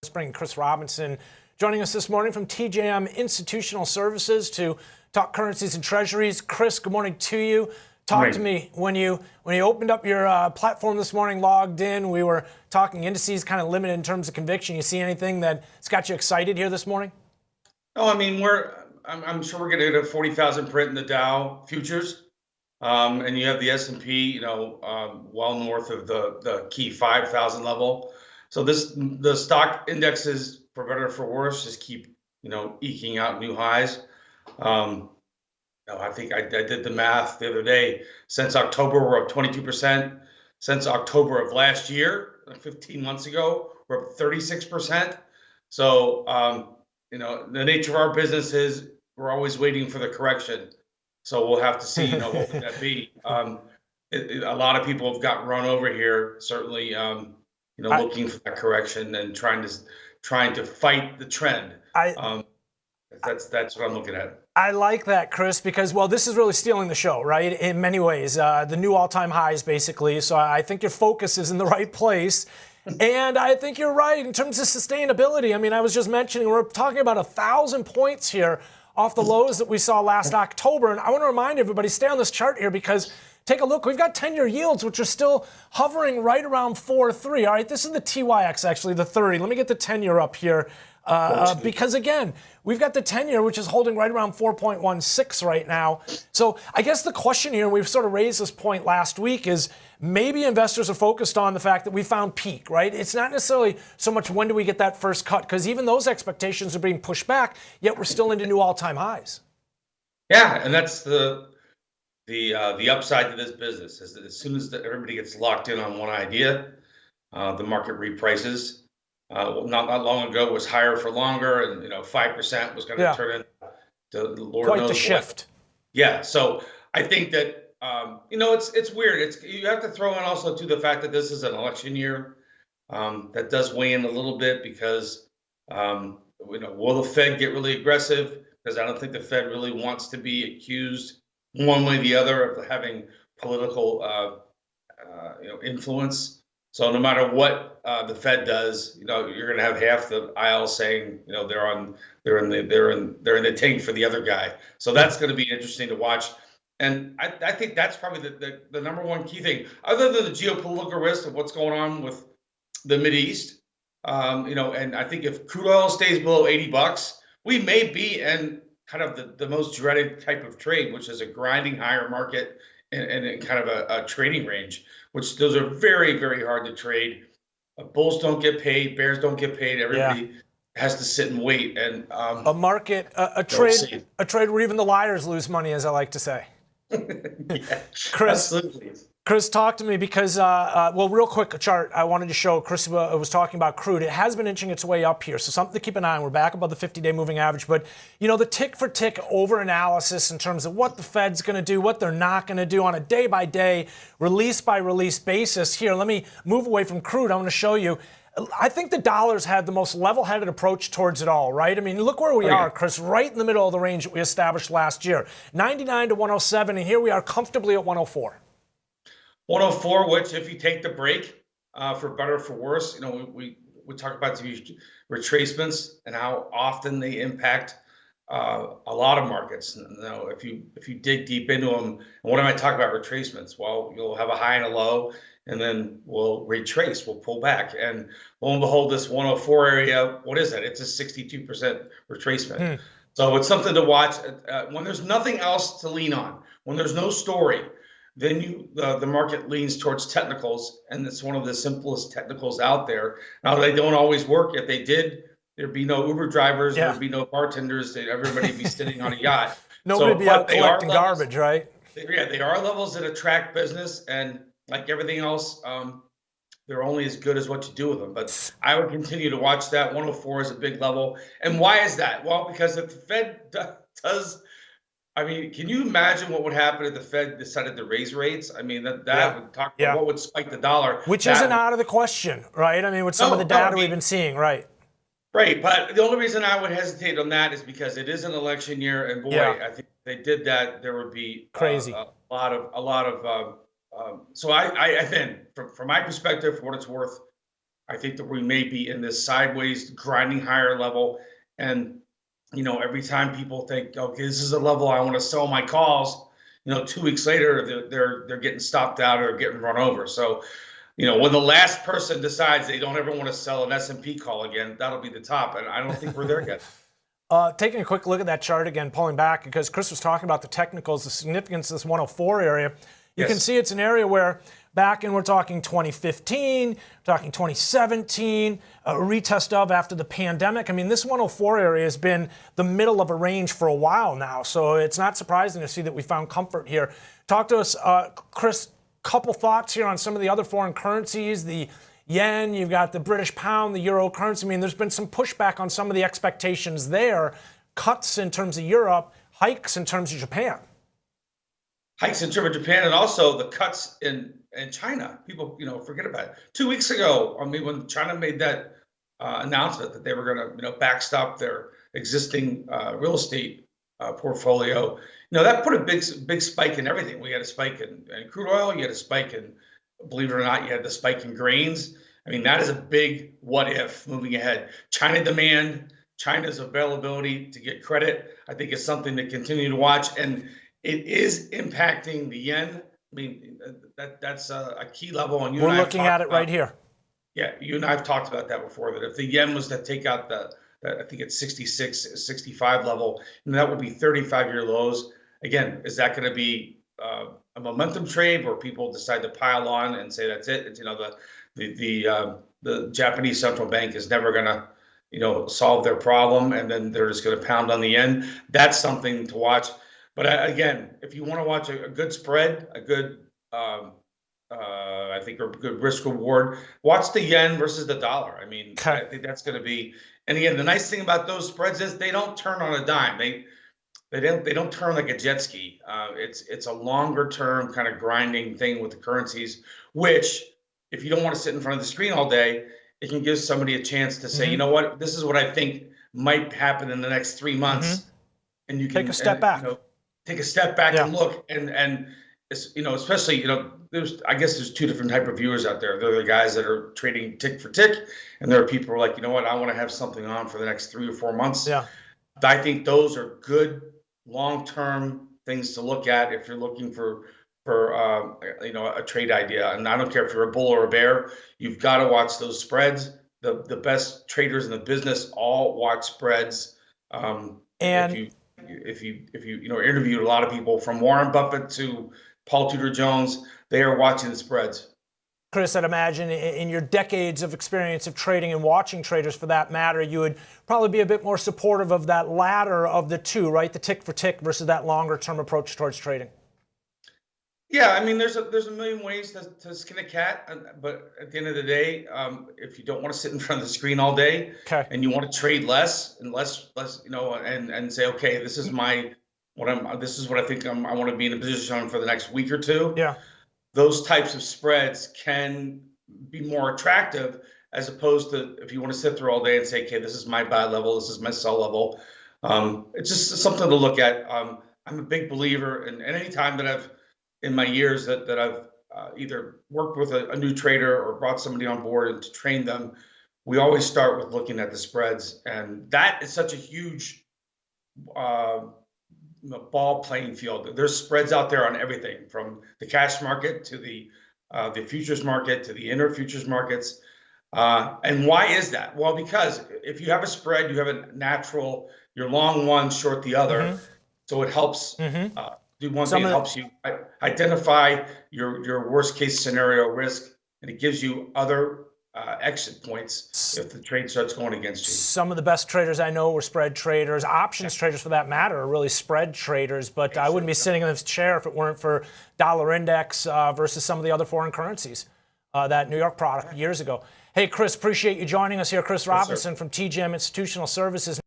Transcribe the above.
Spring. Chris Robinson joining us this morning from TJM Institutional Services to talk currencies and treasuries. Chris, good morning to you. Talk to me when you opened up your platform this morning, logged in. We were talking indices, kind of limited in terms of conviction. You see anything that's got you excited here this morning? Oh, I mean, I'm sure we're going to get a 40,000 print in the Dow futures, and you have the S&P, well north of the key 5,000 level. So the stock indexes, for better or for worse, just keep eking out new highs. I think I did the math the other day. Since October, we're up 22%. Since October of last year, 15 months ago, we're up 36%. So, the nature of our business is we're always waiting for the correction. So we'll have to see, what would that be? A lot of people have gotten run over here, certainly, looking for that correction and trying to fight the trend. That's what I'm looking at. I like that, Chris, because, well, this is really stealing the show, right? In many ways, the new all-time highs, basically. So I think your focus is in the right place. And I think you're right in terms of sustainability. I mean, I was just mentioning we're talking about 1,000 points here off the lows that we saw last October. And I want to remind everybody, stay on this chart here because take a look. We've got 10-year yields, which are still hovering right around 4.3. All right, this is the TYX, actually, the 30. Let me get the 10-year up here. Because, again, we've got the 10-year, which is holding right around 4.16 right now. So I guess the question here, and we've sort of raised this point last week, is maybe investors are focused on the fact that we found peak, right? It's not necessarily so much when do we get that first cut, because even those expectations are being pushed back, yet we're still into new all-time highs. Yeah, and that's the upside to this business is that as soon as everybody gets locked in on one idea, the market reprices. Not long ago it was higher for longer, and 5% was going to turn into Lord quite knows the what. shift. Yeah, so I think that it's weird. You have to throw in also to the fact that this is an election year. That does weigh in a little bit because will the Fed get really aggressive? Because I don't think the Fed really wants to be accused one way or the other of having political influence. So no matter what the Fed does, you're going to have half the aisle saying, they're in the tank for the other guy. So that's going to be interesting to watch. And I think that's probably the number one key thing, other than the geopolitical risk of what's going on with the Mideast. And I think if crude oil stays below $80, we may be in kind of the most dreaded type of trade, which is a grinding higher market and kind of a trading range, which those are very, very hard to trade. Bulls don't get paid, bears don't get paid. Everybody has to sit and wait. And a market, a trade where even the liars lose money, as I like to say. Yeah, Chris, absolutely. Chris, talk to me because, real quick, a chart I wanted to show. Chris was talking about crude. It has been inching its way up here, so something to keep an eye on. We're back above the 50-day moving average, but, the tick-for-tick over-analysis in terms of what the Fed's going to do, what they're not going to do on a day-by-day, release-by-release basis. Here, let me move away from crude. I want to show you. I think the dollar's had the most level-headed approach towards it all, right? I mean, look where we are, Chris, right in the middle of the range that we established last year. 99 to 107, and here we are comfortably at 104. 104, which if you take the break, for better or for worse, we talk about these retracements and how often they impact a lot of markets. If you dig deep into them, and what am I talking about retracements? Well, you'll have a high and a low, and then we'll retrace, we'll pull back, and lo and behold, this 104 area, what is that? It's a 62% retracement. So it's something to watch when there's nothing else to lean on, when there's no story. Then the market leans towards technicals, and it's one of the simplest technicals out there. Now, they don't always work. If they did, there'd be no Uber drivers, there'd be no bartenders, everybody'd be sitting on a yacht. Nobody'd be out collecting garbage, right? They are levels that attract business, and like everything else, they're only as good as what you do with them. But I would continue to watch that. 104 is a big level. And why is that? Well, because if the Fed does... I mean, can you imagine what would happen if the Fed decided to raise rates? I mean, that would talk about what would spike the dollar. Which isn't out of the question, right? I mean, with some of the data we've been seeing, right? Right, but the only reason I would hesitate on that is because it is an election year, and boy, I think if they did that, there would be crazy a lot of. So I think, from my perspective, for what it's worth, I think that we may be in this sideways grinding higher level. And, every time people think, okay, this is a level I want to sell my calls, 2 weeks later, they're getting stopped out or getting run over. So, when the last person decides they don't ever want to sell an S&P call again, that'll be the top. And I don't think we're there yet. Taking a quick look at that chart again, pulling back, because Chris was talking about the technicals, the significance of this 104 area. You can see it's an area where back in, we're talking 2015, talking 2017, a retest of after the pandemic. I mean, this 104 area has been the middle of a range for a while now, so it's not surprising to see that we found comfort here. Talk to us, Chris, couple thoughts here on some of the other foreign currencies, the yen, you've got the British pound, the euro currency. I mean, there's been some pushback on some of the expectations there, cuts in terms of Europe, hikes in terms of Japan. Hikes in terms of Japan, and also the cuts in China. People, forget about it. 2 weeks ago, I mean, when China made that announcement that they were going to, backstop their existing real estate portfolio, that put a big spike in everything. We had a spike in crude oil. You had a spike in, believe it or not, you had the spike in grains. I mean, that is a big what if moving ahead. China demand, China's availability to get credit, I think is something to continue to watch. And it is impacting the yen. I mean, that's a key level. And we're looking at it right here. Yeah, you and I have talked about that before, that if the yen was to take out I think it's 66, 65 level, and that would be 35-year lows. Again, is that going to be a momentum trade where people decide to pile on and say that's it? It's, the Japanese central bank is never going to, solve their problem, and then they're just going to pound on the yen. That's something to watch. But again, if you want to watch a good spread, a good, I think, a good risk reward, watch the yen versus the dollar. I mean, I think that's going to be. And again, the nice thing about those spreads is they don't turn on a dime. They don't turn like a jet ski. It's a longer term kind of grinding thing with the currencies, which if you don't want to sit in front of the screen all day, it can give somebody a chance to say, you know what, this is what I think might happen in the next 3 months, and you can take a step back. Take a step back and look, and especially, I guess there's two different type of viewers out there. There are the guys that are trading tick for tick, and there are people who are like, you know what, I want to have something on for the next 3 or 4 months. Yeah, I think those are good long-term things to look at if you're looking for a trade idea. And I don't care if you're a bull or a bear, you've got to watch those spreads. The best traders in the business all watch spreads. And if you interviewed a lot of people from Warren Buffett to Paul Tudor Jones, they are watching the spreads. Chris, I'd imagine in your decades of experience of trading and watching traders for that matter, you would probably be a bit more supportive of that latter of the two, right? The tick for tick versus that longer term approach towards trading. Yeah, I mean, there's a million ways to skin a cat, but at the end of the day, if you don't want to sit in front of the screen all day, and you want to trade less and less, and say, okay, this is what I think I want to be in a position on for the next week or two. Yeah, those types of spreads can be more attractive as opposed to if you want to sit there all day and say, okay, this is my buy level, this is my sell level. It's just something to look at. I'm a big believer, and any time that I've in my years that I've either worked with a new trader or brought somebody on board and to train them, we always start with looking at the spreads, and that is such a huge ball playing field. There's spreads out there on everything from the cash market to the futures market to the inner futures markets. And why is that? Well, because if you have a spread, you have a natural, you're long one, short the other. So it helps do one thing. It helps you identify your worst case scenario risk, and it gives you other exit points if the trade starts going against you. Some of the best traders I know were spread traders. Options traders, for that matter, are really spread traders. But I wouldn't be sitting in this chair if it weren't for dollar index versus some of the other foreign currencies. That New York product years ago. Hey, Chris, appreciate you joining us here. Chris Robinson from TGM Institutional Services.